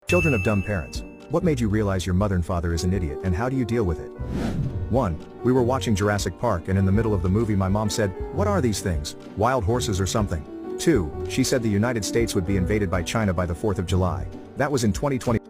Children of dumb parents. What made you realize your mother and father is an idiot, and how do you deal with it? 1. We were watching Jurassic Park, and in the middle of the movie my mom said, "What are these things? Wild horses or something?" 2. She said the United States would be invaded by China by the 4th of July. That was in 2020.